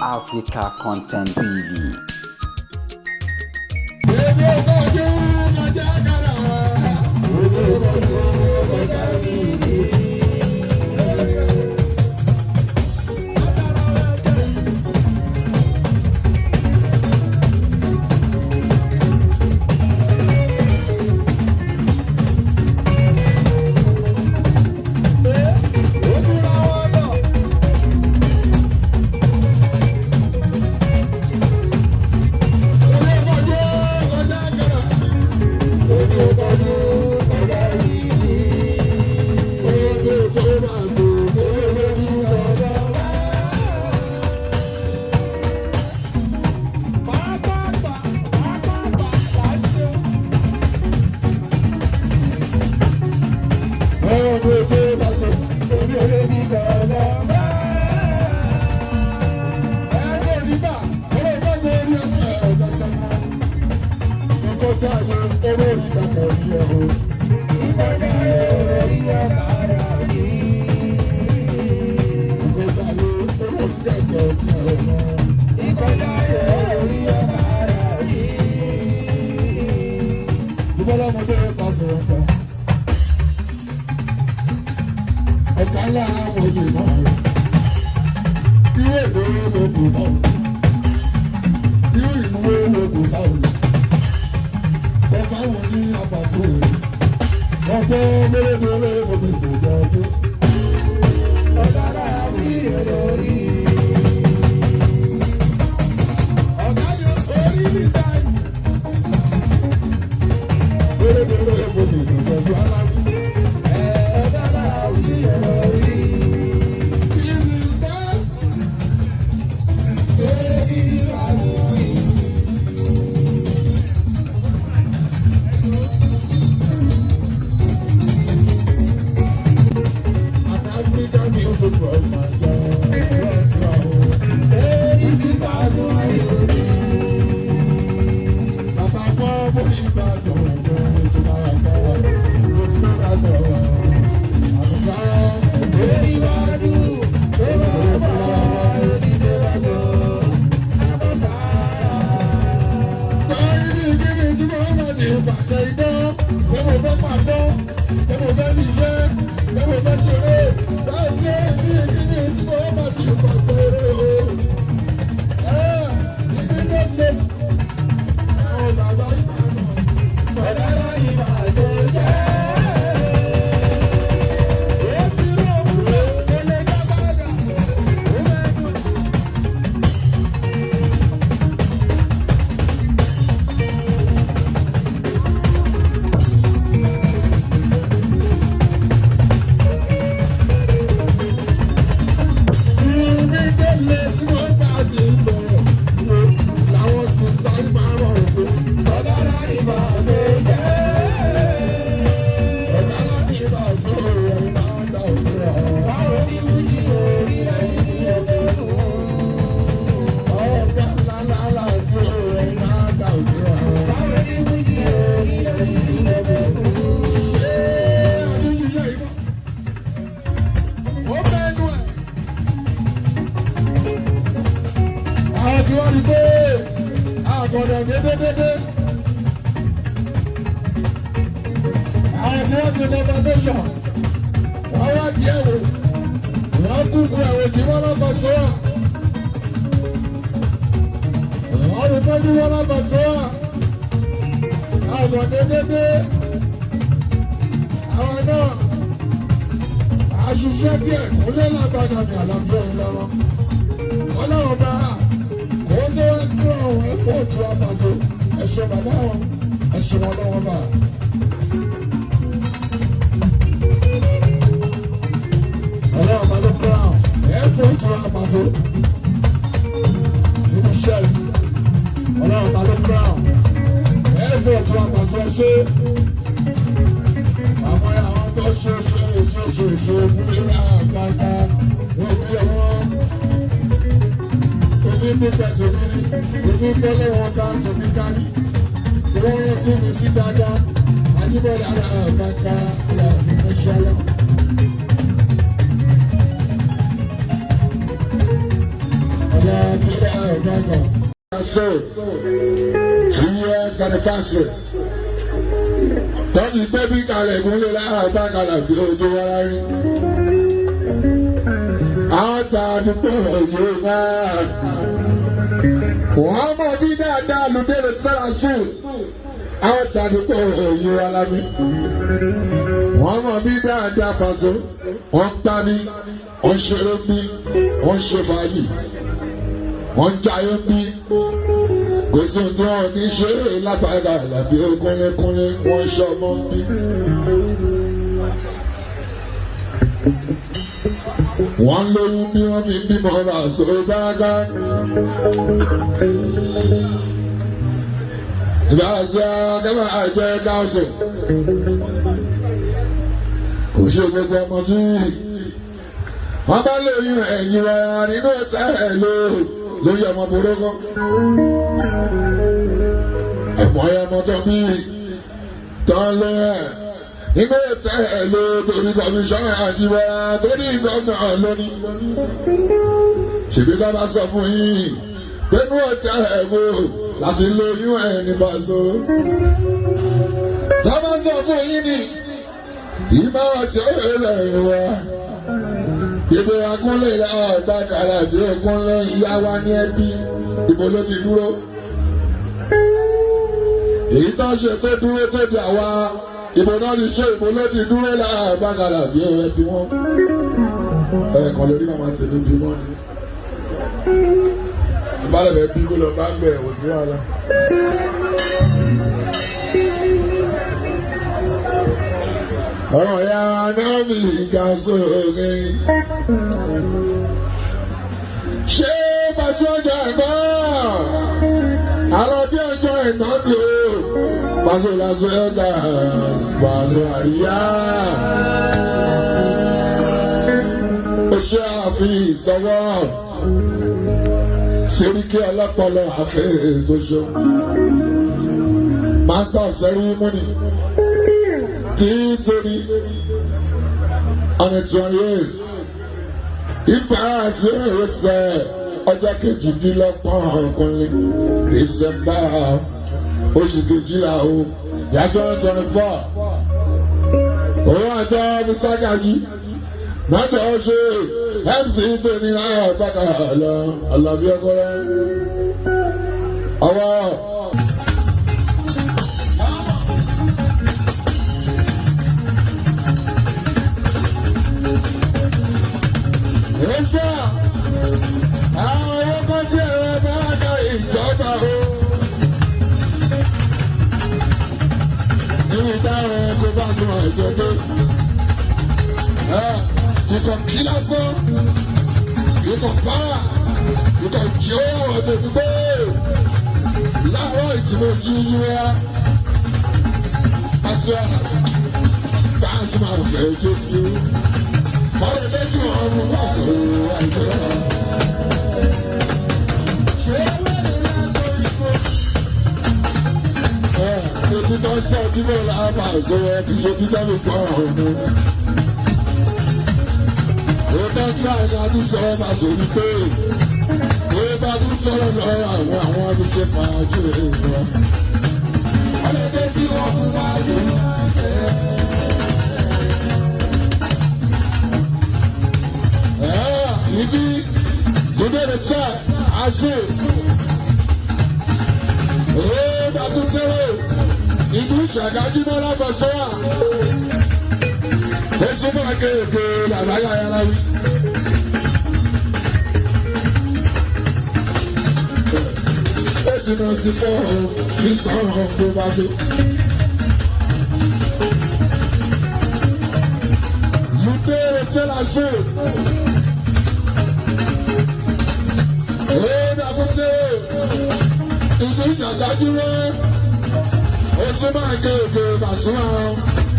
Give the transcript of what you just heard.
Africa Content TV. So, 3 years anniversary. Tọ́jú bébí kalẹ̀ gúnlẹ̀ láàbá kalẹ̀ bí ojú wáyé rí. Àwọn ta àdúgbò yóò náà. Wọ́n mọ̀ bí dáadáa lùdẹ́rẹ̀ tẹ́lá sùn. Àwọn ta àdúgbò yóò wá lábí. Wọ́n mọ̀ bí dáadáa pàṣẹ. Wọ́n gbá mi, wọ́n ṣeré bí, wọ́n ṣe fàáyì. Wọ́n jayé bí. Kò sí tí wọ́n ní ṣe lápáyà làbí kúnlẹ́kúnlẹ́ wọ́n ṣọmọ bí. Wọ́n lóyún bí wọ́n fi bímọ rà sórí báàgá. Ìbáṣẹ́ akẹ́bà àjẹ́ káwọ́sọ̀. Kò ṣe gbogbo ọmọ tí wọ́n bá lóyún ẹ̀yìn wa nínú ẹ̀tẹ́ ẹ̀ lórí ọmọ burúkú. Ẹ̀mọ́ ẹ̀mọ́ tó bí tán ló ẹ̀ nínú ẹ̀tẹ́ ẹ̀ torí kọmíṣọ́nà àjíwá torí gómìnà lónìí. Ṣèbí bá bá sọ fún yín pé nínú ẹ̀tẹ́ ẹ̀ láti lóyún ẹ̀ ní Paso. Tá bá sọ fún yín ni ìmọ̀ àti ọ̀rẹ́ wá. Ibo agúnlẹ̀ ọ̀gbà kàrà bí ogúnlẹ̀ ìyá wa ní ẹbí ibo ló ti dúró. Èyí tó ṣe tó dúró tó di àwa ibo náà ti ṣe ibo ló ti dúró láàbà kàrà bí ẹbí wọn. Ẹ̀ẹ̀kan lórí màmá tèmi bí wọ́n ni. Ìbálẹ̀ bẹ̀ bí kó lọ bá ń bẹ̀ wò sí wàhálà. Ọ̀rọ̀ ya náà mi ìjà sóògì. Ṣé Paso ọjọ́ ẹ̀gbọ́? Àlọ́ bí ọjọ́ ẹ̀gbọ́ ni o. Paso Las Vegas, Paso àríyá. Ó ṣe àfihàn ìsọwọ́. Sẹ́ríkì ọlọ́pọ̀lọ́ àfihàn ìṣoṣo. Master of ceremony. Nítorí ọ̀nà 28 ìgbà àti ìrẹsẹ̀ ọjọ́ kejìdínlọ́gbọ̀n ọ̀gbọ̀nlé Dísẹ́mbà oṣù kejìlá o yàtọ̀ 24 òun àjọ Mr. Gaji mọ́tò ṣe MC tóní àgbàkà ọ̀làbí ọkọ̀rọ̀ ọwọ́. Àwọn ọkọ̀ tí ẹ̀rọ bá dá ìjọba o. Níbi táwọn ẹ̀kọ́ bá tún àìjọ dé. Ikọ̀ kí lásán, ikọ̀ pàrà, ikọ̀ jí ó ọ̀dọ̀ gbígbé. Láàárọ̀ ìtìmọ̀ jí yíwá. Paso báńsì máa fẹ́ jó sí. Ọ̀rẹ́ méjì ọ̀run wà sọ̀rọ̀ àìjọ náà. Òtítọ́ sọ ojúmọ́ làbà sọ̀rọ̀ ti ṣe títọ́ mi gbọ́ ọ̀hún. Òtọ́ kí àyà tún sọ Paso ní pé ó bá tún tọrọ lọ àwọn abíṣe fàájì rẹ̀ wá. Ọlọ́dẹ tí wọ́n fún wa ló máa jẹ́. Ibi ìbéèrè tẹ́ àṣẹ. Ó bá tún tẹ́lẹ̀ ìlú Ṣàgájú náà lábọ̀sọ́ wà. Ó súnmọ́ akéèké làbáyà yàrá wí. Ó jìnnà sí fọ́ọ̀rọ̀ ní sọ̀rọ̀ tó bá tó. Ìbéèrè tẹ́lẹ̀ àṣẹ. Ó dàbọ̀ tẹ́lẹ̀ ìlú Ṣàgájú náà. Ó súnmọ́ akéèké Paso wà.